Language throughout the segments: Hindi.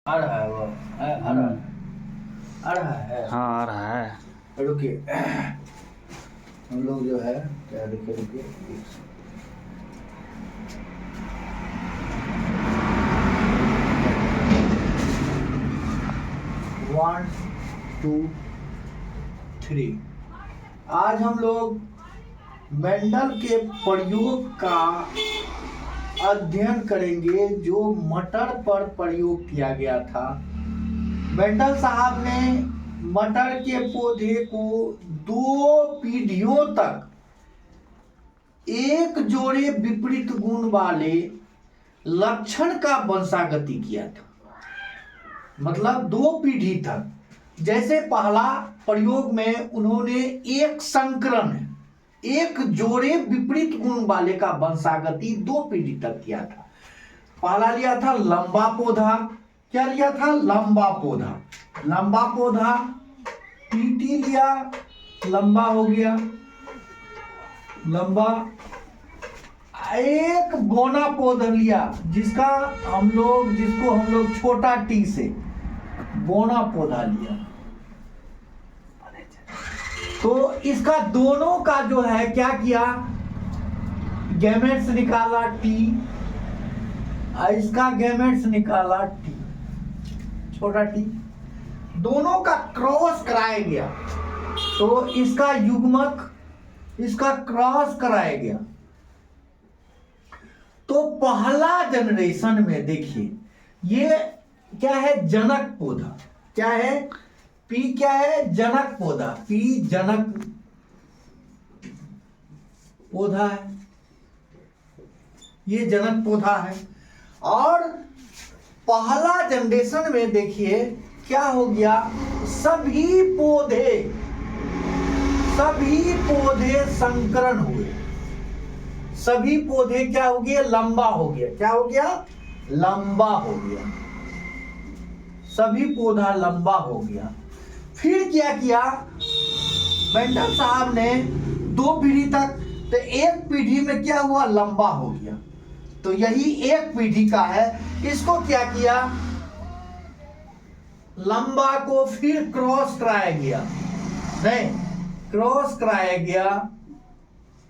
आ रहा है वो आ रहा है आ रहा है हाँ आ रहा है। रुकिए हम लोग जो है क्या रुकिए रुकिए 1 2 3 आज हम लोग मेंडल के प्रयोग का अध्ययन करेंगे जो मटर पर प्रयोग किया गया था। मेंडल साहब ने मटर के पौधे को 2 पीढ़ियों तक एक जोड़े विपरीत गुण वाले लक्षण का वंशागति किया था। मतलब 2 पीढ़ी तक। जैसे पहला प्रयोग में उन्होंने एक संकरण एक जोड़े विपरीत गुण वाले का वंशागति 2 पीढ़ी तक किया था। पहला लिया था लंबा पौधा। क्या लिया था? लंबा पौधा। लंबा पौधा पीटी लिया, लंबा हो गया लंबा। एक बोना पौधा लिया जिसको हम लोग छोटा टी से बोना पौधा लिया। तो इसका दोनों का जो है क्या किया, गैमेट्स निकाला टी, इसका गैमेट्स निकाला टी, छोटा टी, दोनों का क्रॉस कराया गया। तो इसका युग्मक इसका क्रॉस कराया गया। तो पहला जनरेशन में देखिए ये क्या है, जनक पौधा। क्या है? पी क्या है? जनक पौधा। पी जनक पौधा है, ये जनक पौधा है। और पहला जनरेशन में देखिए क्या हो गया, सभी पौधे संकरण हुए। सभी पौधे क्या हो गए? लंबा हो गया। क्या हो गया? लंबा हो गया। सभी पौधा लंबा हो गया। फिर क्या किया मेंडल साहब ने 2 पीढ़ी तक, तो एक पीढ़ी में क्या हुआ, लंबा हो गया। तो यही एक पीढ़ी का है। इसको क्या किया, लंबा को फिर क्रॉस कराया गया। नहीं, क्रॉस कराया गया,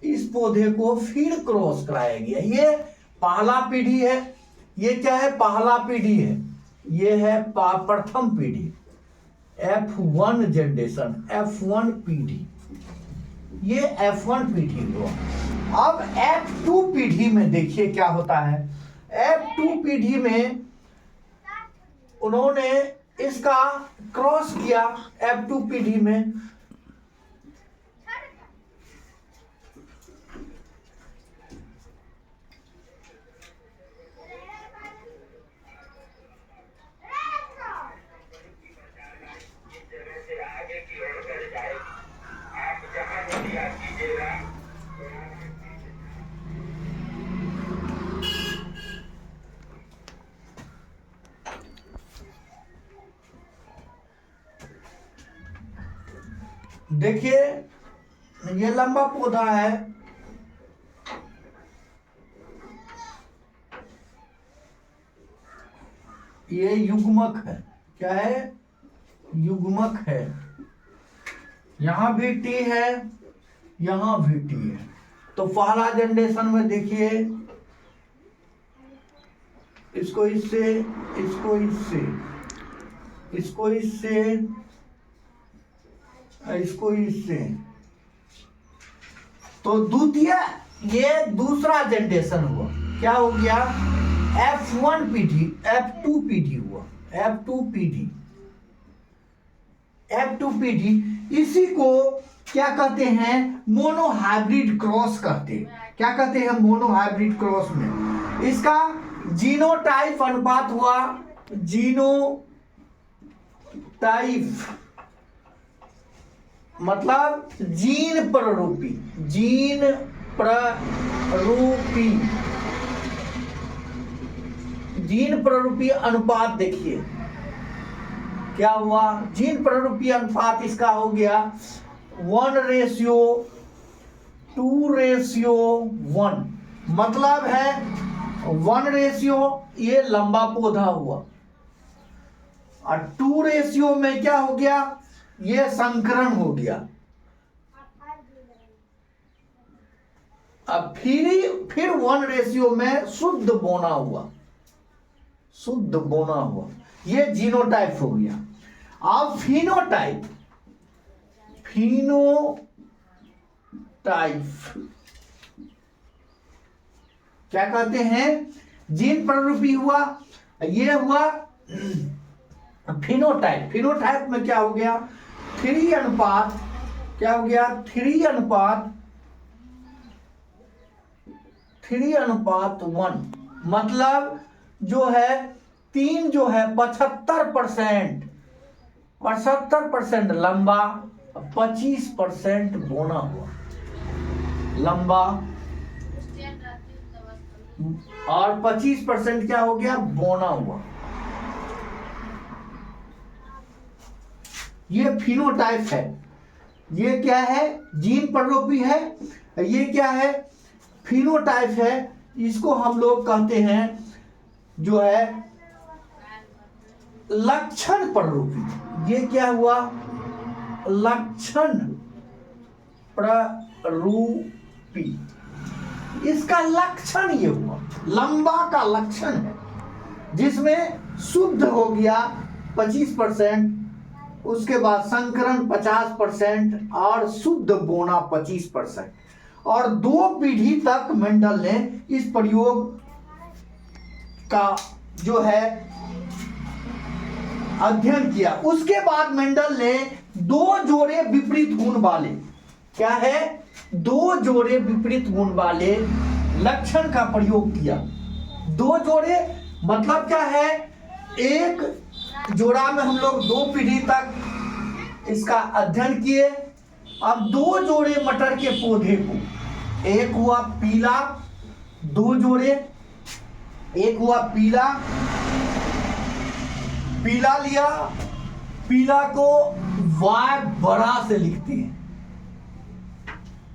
इस पौधे को फिर क्रॉस कराया गया। ये पहला पीढ़ी है। ये क्या है? पहला पीढ़ी है। ये है प्रथम पीढ़ी, F1 जनरेशन, F1 पीढ़ी। ये F1 पीढ़ी हुआ। अब F2 पीढ़ी में देखिए क्या होता है। F2 पीढ़ी में उन्होंने इसका क्रॉस किया। F2 पीढ़ी में देखिए ये लंबा पौधा है, ये युग्मक है। क्या है? युग्मक है। यहां भी टी है, यहां भी टी है। तो पहला जनरेशन में देखिए इसको इससे, इसको इससे, इसको इससे, इसको इससे। तो द्वितीय, ये दूसरा जनरेशन हुआ। क्या हो गया? F1 पीढ़ी, F2 पीढ़ी हुआ। F2 पीढ़ी, F2 पीढ़ी। इसी को क्या कहते हैं? मोनोहाइब्रिड क्रॉस कहते हैं। क्या कहते हैं? मोनोहाइब्रिड क्रॉस में इसका जीनोटाइप अनुपात हुआ। जीनोटाइप मतलब जीन प्ररूपी, जीन प्ररूपी, जीन प्ररूपी अनुपात। देखिए क्या हुआ, जीन प्ररूपी अनुपात इसका हो गया 1:2:1। मतलब है 1 रेशियो, ये लंबा पौधा हुआ, और 2 रेशियो में क्या हो गया, ये संकरण हो गया। अब फिर 1 रेशियो में शुद्ध बोना हुआ, शुद्ध बोना हुआ, ये जीनोटाइप हो गया। अब फिनोटाइप, क्या कहते हैं, जीन प्रतिरूपी हुआ, ये हुआ फिनोटाइप। फिनोटाइप में क्या हो गया, 3 अनुपात, क्या हो गया, 3:1, मतलब जो है 3 जो है 75% लंबा, 25% बोना हुआ, लंबा और 25% क्या हो गया, बोना हुआ। ये फिनोटाइप है। ये क्या है, जीन प्रतिरूपी है। ये क्या है, फिनोटाइप है। इसको हम लोग कहते हैं जो है लक्षण प्रतिरूपी। ये क्या हुआ, लक्षण प्रतिरूपी। इसका लक्षण ये हुआ, लंबा का लक्षण है, जिसमें शुद्ध हो गया 25%, उसके बाद संकरण 50% और शुद्ध बोना 25%। और 2 पीढ़ी तक मेंडल ने इस प्रयोग का जो है अध्ययन किया। उसके बाद मेंडल ने 2 जोड़े विपरीत गुण वाले, क्या है, 2 जोड़े विपरीत गुण वाले लक्षण का प्रयोग किया। 2 जोड़े मतलब क्या है, एक जोड़ा में हम लोग 2 पीढ़ी तक इसका अध्ययन किए। अब 2 जोड़े मटर के पौधे को, एक हुआ पीला, 2 जोड़े, एक हुआ पीला, पीला लिया, पीला को Y बड़ा से लिखते हैं,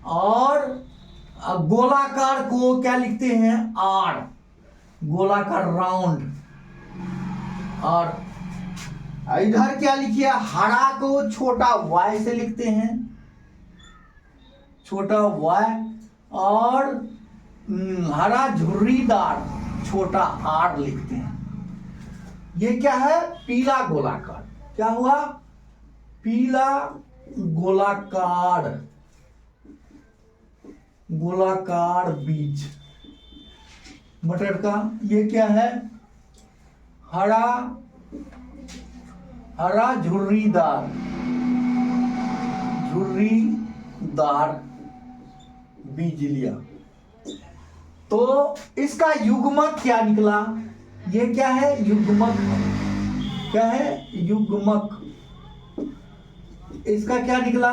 और गोलाकार को क्या लिखते हैं, R, गोलाकार राउंड। और इधर क्या लिखिए, हरा को छोटा Y से लिखते हैं, छोटा Y, और हरा झुर्रीदार छोटा R लिखते हैं। ये क्या है, पीला गोलाकार। क्या हुआ, पीला गोलाकार, गोलाकार बीज मटर का। ये क्या है, हरा, हरा झुर्रीदार, झुर्रीदार बीज लिया। तो इसका युग्मक क्या निकला, ये क्या है, युग्मक, क्या है, युग्मक। इसका क्या निकला,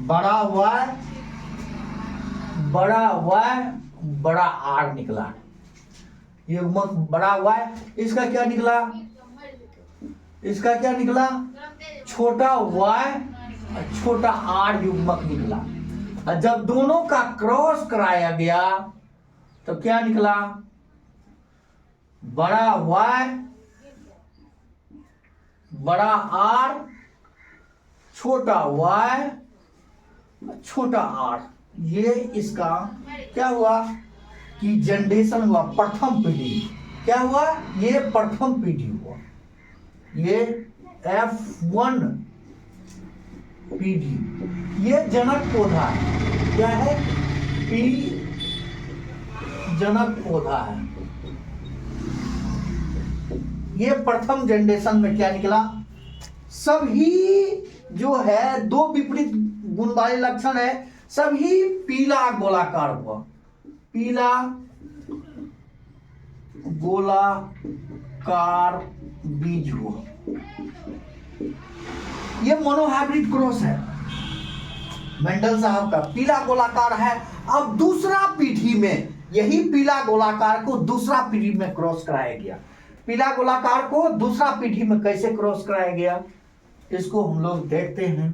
बड़ा Y, बड़ा Y, बड़ा R निकला, युग्मक बड़ा Y। इसका क्या निकला, इसका क्या निकला, छोटा Y, छोटा R युग्मक निकला। और जब दोनों का क्रॉस कराया गया तो क्या निकला, बड़ा Y, बड़ा R, छोटा Y, छोटा R। ये इसका क्या हुआ कि जनरेशन हुआ, प्रथम पीढ़ी। क्या हुआ, ये प्रथम पीढ़ी हुआ, ये F1 पीढ़ी। ये जनक पौधा है, क्या है, पी जनक पौधा है। ये प्रथम जनरेशन में क्या निकला, सभी जो है 2 विपरीत गुण वाले लक्षण है, सभी पीला गोलाकार हुआ, पीला गोलाकार बीज हुआ। ये मोनोहाइब्रिड क्रॉस है मेंडल साहब का, पीला गोलाकार है। अब दूसरा पीढ़ी में यही पीला गोलाकार को दूसरा पीढ़ी में क्रॉस कराया गया। पीला गोलाकार को दूसरा पीढ़ी में कैसे क्रॉस कराया गया, इसको हम लोग देखते हैं।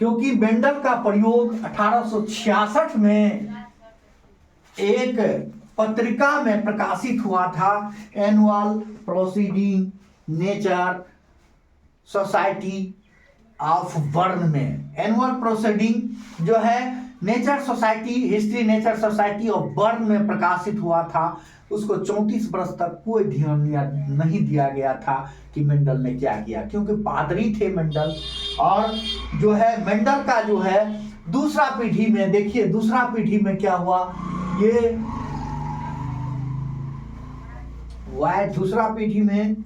क्योंकि मेंडल का प्रयोग 1866 में एक पत्रिका में प्रकाशित हुआ था, annual proceeding nature society of burn में। एनुअल प्रोसीडिंग जो है nature society, history nature society of burn में प्रकाशित हुआ था। उसको 34 वर्ष तक कोई ध्यान नहीं दिया गया था कि मेंडल ने क्या किया, क्योंकि पादरी थे मेंडल। और जो है मेंडल का जो है दूसरा पीढ़ी में, देखिए दूसरा पीढ़ी में क्या हुआ, ये वाय दूसरा पीढ़ी में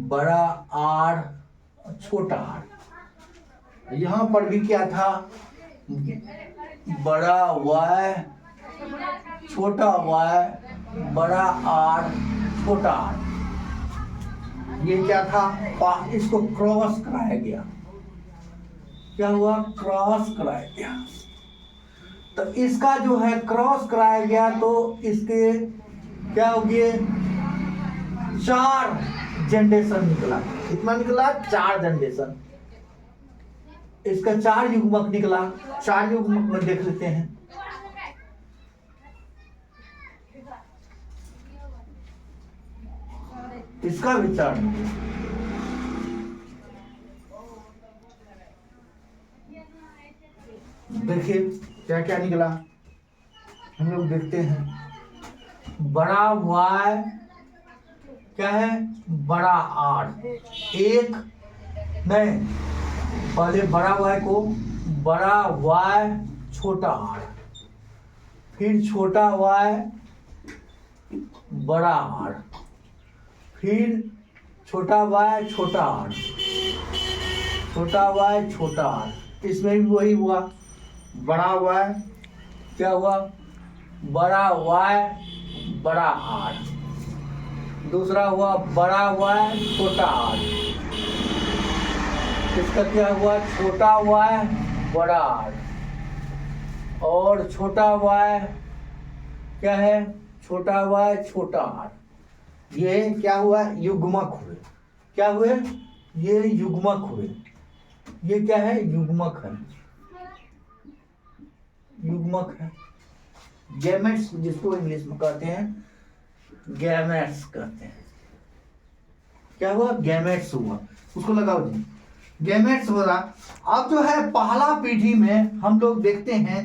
बड़ा आर छोटा आर, यहां पर भी क्या था, बड़ा वाय छोटा वाय, बड़ा आर छोटा आर, ये क्या था, इसको क्रॉस कराया गया। क्या हुआ, क्रॉस कराया गया। तो इसका जो है क्रॉस कराया गया, तो इसके क्या हो गए, 4 जनरेशन निकला। कितना निकला, 4 जनरेशन। इसका 4 युग्मक निकला। 4 युग्मक में देख लेते हैं। इसका भी 4 देखिए क्या क्या निकला, हम लोग देखते हैं। बड़ा वाय क्या है, बड़ा आर, एक नहीं, पहले बड़ा वाय को बड़ा वाय छोटा आर, फिर छोटा वाय बड़ा आर, फिर छोटा वाय छोटा आर, छोटा वाय छोटा आर। इसमें भी वही हुआ, बड़ा वाय क्या हुआ, बड़ा वाय बड़ा आर, दूसरा हुआ बड़ा वाय छोटा आर, इसका क्या हुआ, छोटा वाय बड़ा आर, और छोटा वाय क्या है, छोटा वाय छोटा आर। ये क्या हुआ, युग्मक हुए। क्या हुए, ये युग्मक हुए। ये क्या है, युग्मक है, युग्मक है। गैमेट्स जिसको इंग्लिश में कहते हैं, गैमेट्स कहते हैं। क्या हुआ, गैमेट्स हुआ। उसको लगाओ जी, गैमेट्स हुआ। अब जो है पहला पीढ़ी में हम लोग देखते हैं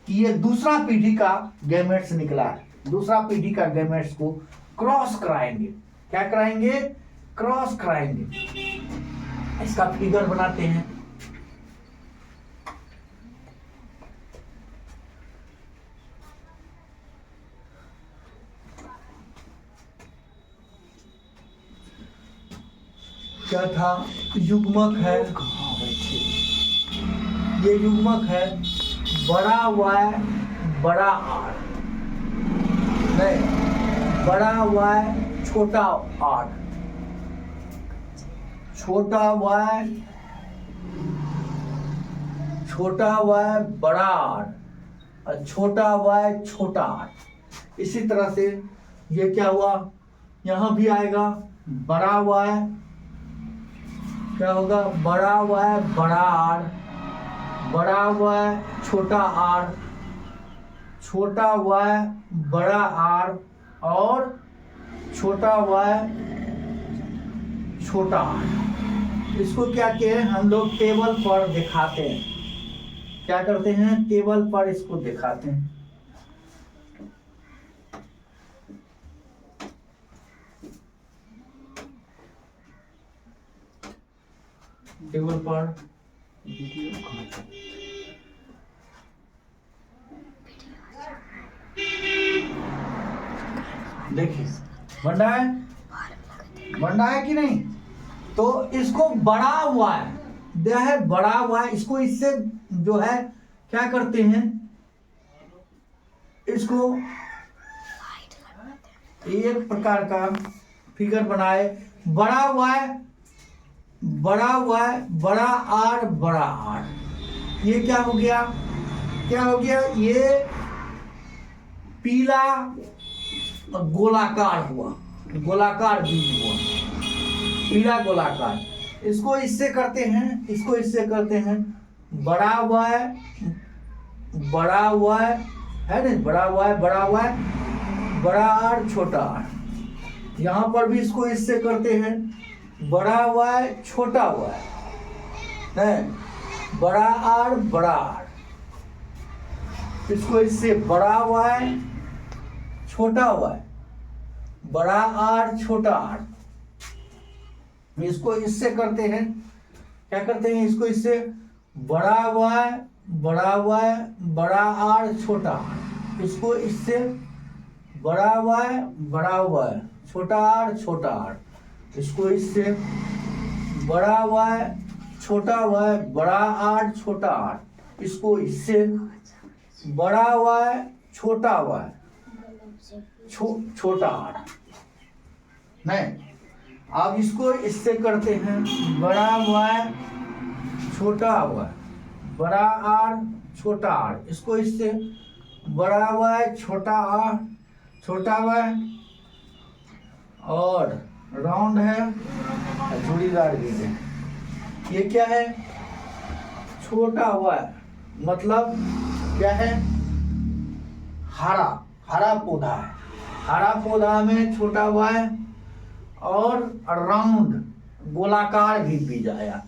कि ये दूसरा पीढ़ी का गैमेट्स निकला है। दूसरा पीढ़ी का गैमेट्स को क्रॉस कराएंगे। क्या कराएंगे, क्रॉस कराएंगे। इसका फिगर बनाते हैं। क्या था, युग्मक है, ये युग्मक है, बड़ा वाय बड़ा आर, नहीं, बड़ा वाय छोटा आर, छोटा वाय बड़ा आर, और छोटा वाय छोटा आर। इसी तरह से ये क्या हुआ, यहां भी आएगा, बड़ा वाय क्या होगा, बड़ा वाय बड़ा आर, बड़ा वाय छोटा आर, छोटा वाय बड़ा आर, और छोटा वाय छोटा आर। इसको क्या किए हम लोग टेबल पर दिखाते हैं। क्या करते हैं, टेबल पर इसको दिखाते हैं। टेबल पर देखिए बंडा है कि नहीं। तो इसको बड़ा हुआ है, बड़ा हुआ है। इसको इससे जो है क्या करते हैं, इसको एक प्रकार का फिगर बनाए। बड़ा हुआ है, बड़ा आर बड़ा आर, ये क्या हो गया, क्या हो गया, ये पीला गोलाकार हुआ, गोलाकार बीज हुआ, पीला गोलाकार। इसको इससे करते हैं, इसको इससे करते हैं, बड़ा वाय, बड़ा वाय है ना, बड़ा वाय, बड़ा वाय, बड़ा आर, छोटा आर। यहाँ पर भी इसको इससे करते हैं, बड़ा वाय, छोटा वाय है, बड़ा आर, बड़ा आर। इसको इससे बड़ा वाय, छोटा वाय, बड़ा आर, छोटा आर। इसको इससे करते हैं, क्या करते हैं, इसको इससे बड़ा वाय, बड़ा वाय, बड़ा आर, छोटा आर। इसको इससे बड़ा वाय, बड़ा वाय, छोटा आर, छोटा आर। इसको इससे बड़ा वाय, छोटा वाय, बड़ा आर, छोटा आर। इसको इससे बड़ा वाय, छोटा वाय, छोटा आर नहीं। अब इसको इससे करते हैं, बड़ा वाय, छोटा वाय, बड़ा आर, छोटा आर। इसको इससे बड़ा वाय, छोटा आर, छोटा वाय, और राउंड है, जोड़ीदार भी है। ये क्या है, छोटा वाय, मतलब क्या है, हरा, हरा पौधा है। हरा पौधा में छोटा वाय और राउंड गोलाकार भी बीज आया,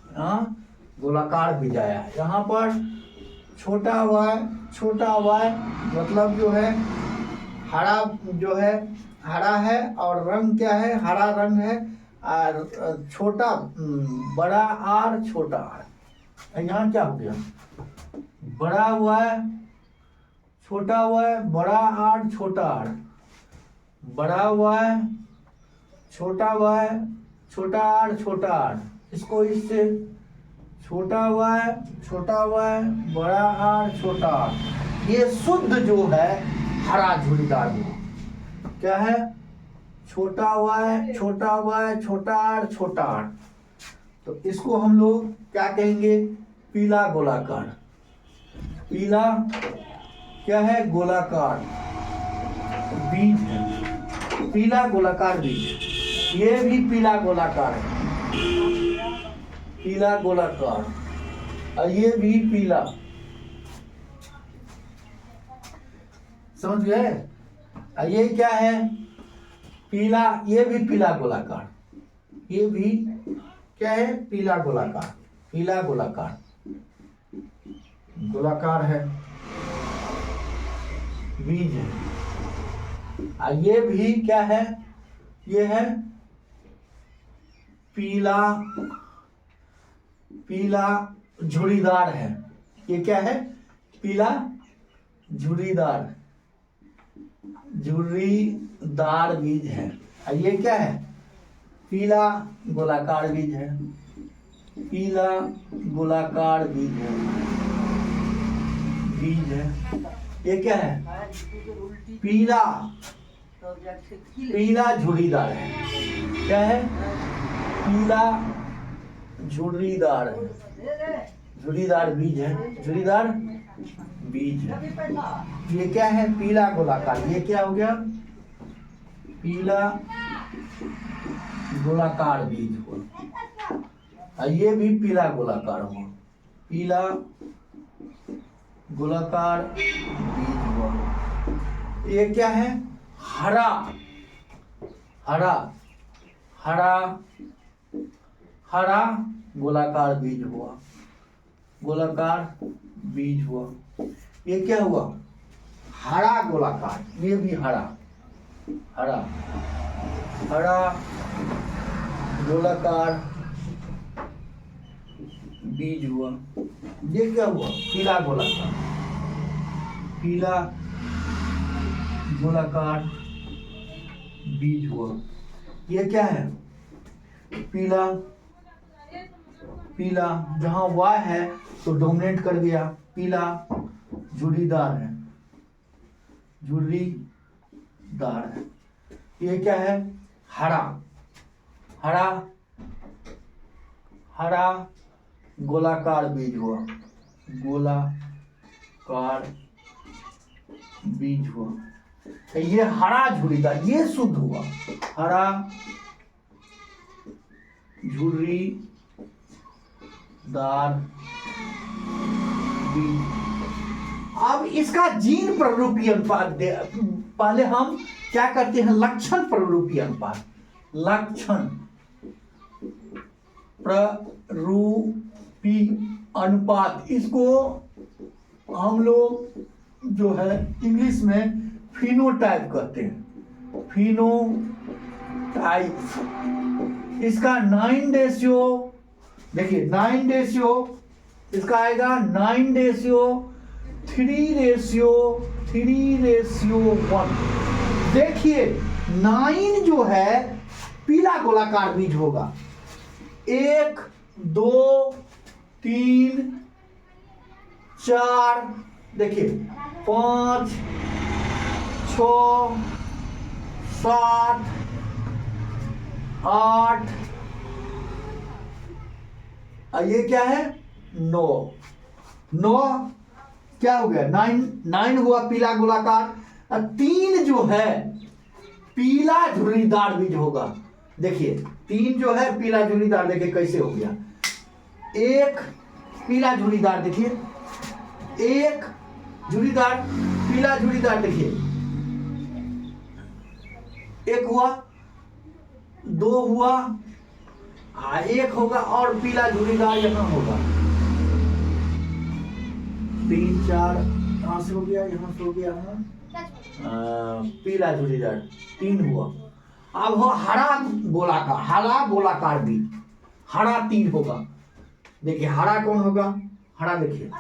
गोलाकार बीज आया। यहाँ पर छोटा वाय मतलब जो है हरा, जो है हरा है, और रंग क्या है, हरा रंग है, और छोटा बड़ा आर, छोटा आर। यहाँ क्या हो गया, बड़ा वाय, छोटा वाय, बड़ा आर, छोटा आर, बड़ा वाय, छोटा वाय, छोटा आर, छोटा आर। इसको इससे छोटा वाय, छोटा वाय, बड़ा आर, छोटा आर। ये शुद्ध जो है हरा झुड़ीदार वो क्या है, छोटा वाय, छोटा वाय, छोटा आर, छोटा आर। तो इसको हम लोग क्या कहेंगे, पीला गोलाकार। पीला क्या है, गोलाकार बीज है, पीला गोलाकार बीज। ये भी पीला गोलाकार है, पीला गोलाकार, और ये भी पीला, समझ गए। और ये क्या है, पीला, ये भी पीला गोलाकार, ये भी क्या है, पीला गोलाकार, पीला गोलाकार, गोलाकार है, बीज है। और ये भी क्या है, ये है पीला, पीला झुड़ीदार है। ये क्या है, पीला झुड़ीदार, झुर्रीदार बीज है। और ये क्या है, पीला गोलाकार बीज है, पीला गोलाकार बीज है, बीज है। ये क्या है, पीला, पीला झुर्रीदार है, क्या है, पीला झुर्रीदार है, झुर्रीदार बीज है, झुर्रीदार बीज है। ये क्या है, पीला गोलाकार। ये क्या हो गया, पीला गोलाकार बीज हुआ। और ये भी पीला गोलाकार हुआ, पीला गोलाकार बीज हुआ। ये क्या है, हरा, हरा, हरा, हरा गोलाकार बीज हुआ, गोलाकार बीज हुआ। ये क्या हुआ, हरा गोलाकार, ये भी हरा, हरा, हरा गोलाकार बीज हुआ। ये क्या हुआ, पीला गोलाकार, पीला गोलाकार बीज हुआ। ये क्या है, पीला, पीला, जहां वाय है तो डोमिनेट कर गया, पीला झुर्रीदार है, झुर्रीदार है। ये क्या है, हरा, हरा, हरा गोलाकार बीज हुआ, गोलाकार बीज हुआ। ये हरा झुर्रीदार, ये शुद्ध हुआ हरा झुर्रीदार बीज। अब इसका जीन प्ररूपी अनुपात पहले हम क्या करते हैं, लक्षण प्ररूपी अनुपात, लक्षण प्ररूपी अनुपात, इसको हम लोग जो है इंग्लिश में फिनोटाइप कहते हैं, फिनोटाइप। इसका 9 देखिए 9 इसका आएगा 9:3:1। देखिए 9 जो है पीला गोलाकार बीज होगा, 1 2 3 4 देखिए 5 6 7 8 ये क्या है 9 क्या हो गया 9 हुआ पीला गोलाकार। 3 जो है पीला झुर्रीदार बीज होगा। देखिए 3 जो है पीला झुर्रीदार, देखिए कैसे हो गया, 1 पीला झुर्रीदार, देखिए 1 झुर्रीदार पीला झुर्रीदार, देखिए 1 हुआ, 2 हुआ, 1 होगा और पीला झुर्रीदार यहाँ होगा, 3 4 कहां से हो गया, यहाँ से हो गया पीला झुर्रीदार 3 हुआ। अब हो हरा गोलाकार बीज, हरा 3 होगा। देखिए हरा कौन होगा, हरा देखिए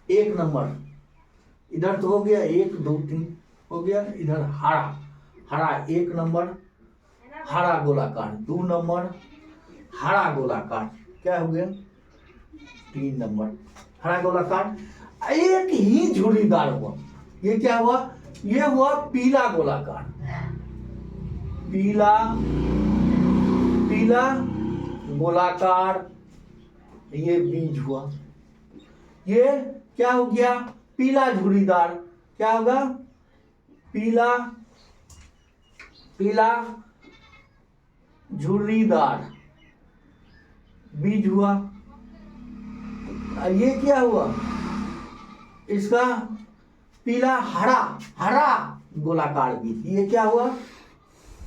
1 नंबर इधर तो हो गया, 1 2 3 हो गया, इधर हरा 1 नंबर हरा गोलाकार, 2 नंबर हरा गोलाकार, क्या हो गया 3 नंबर हरा गोलाकार। एक ही झुर्रीदार हुआ, ये क्या हुआ, ये हुआ पीला गोलाकार, पीला गोलाकार, ये बीज हुआ। ये क्या हो गया पीला झुर्रीदार, क्या होगा पीला झुर्रीदार बीज हुआ। ये क्या हुआ, इसका पीला हरा गोलाकार बीज, ये क्या हुआ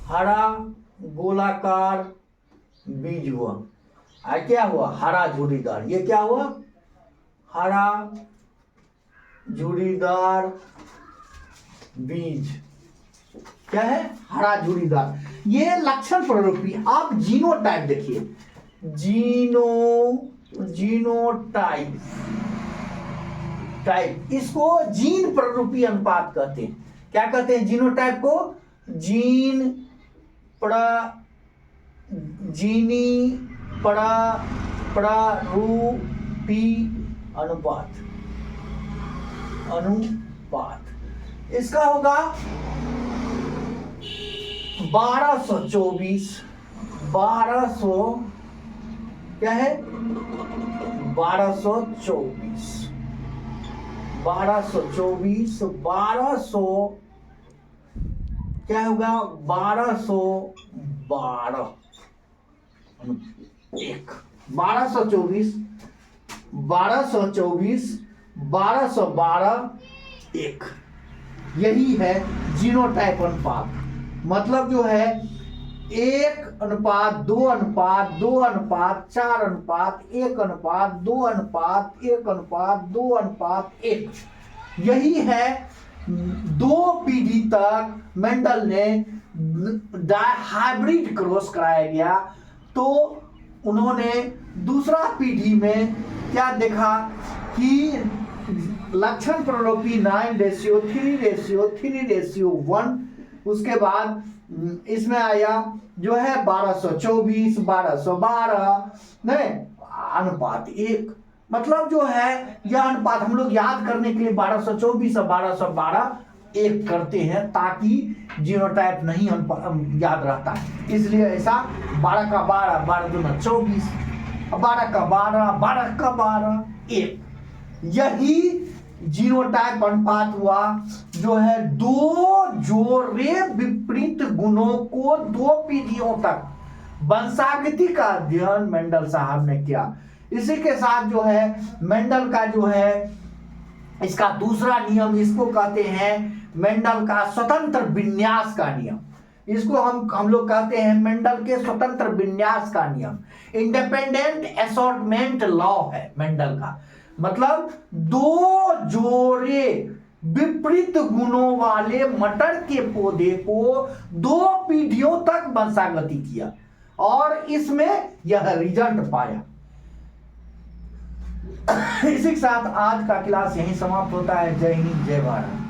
हरा गोलाकार बीज हुआ। क्या हुआ हरा झुर्रीदार, ये क्या हुआ हरा झुर्रीदार बीज, क्या है हरा झुर्रीदार। ये लक्षण प्ररूपी। आप जीनोटाइप देखिए, जीनोटाइप इसको जीन प्ररूपी अनुपात कहते हैं। क्या कहते हैं जीनोटाइप को, जीनी प्ररूपी अनुपात। इसका होगा 1224 क्या है 1224 क्या होगा 1212 1 1224 1212 1, यही है जीनोटाइप अनुपात। मतलब जो है 1:2:4:1:1:2:1:1:1, यही है 2 पीढ़ी तक मेंडल ने हाइब्रिड क्रॉस कराया गया। तो उन्होंने दूसरा पीढ़ी में क्या देखा कि लक्षण प्ररूपी 9:3:3:1, उसके बाद इसमें आया जो है 1224 1212 नहीं अनुपात 1। मतलब जो है यह अनुपात हम लोग याद करने के लिए 1224 और 1212 1 करते हैं, ताकि जीनोटाइप नहीं याद रहता है, इसलिए ऐसा 12 का 12 12 दूना 24, 12 का 12 12 का 12 1, जीनोटाइप अनुपात हुआ, जो है दो जोड़े विपरीत गुणों को 2 पीढ़ियों तक, वंशागति का अध्ययन मेंडल साहब ने किया। इसी के साथ जो है मेंडल का जो है इसका दूसरा नियम, इसको कहते हैं मेंडल का स्वतंत्र विन्यास का नियम। इसको हम लोग कहते हैं मेंडल के स्वतंत्र विन्यास का नियम। इंडिपेंडेंट असॉर्टमेंट लॉ है मेंडल का, मतलब दो जोड़े विपरीत गुणों वाले मटर के पौधे को 2 पीढ़ियों तक वंशागति किया और इसमें यह रिजल्ट पाया। इसी के साथ आज का क्लास यहीं समाप्त होता है। जय हिंद, जय भारत।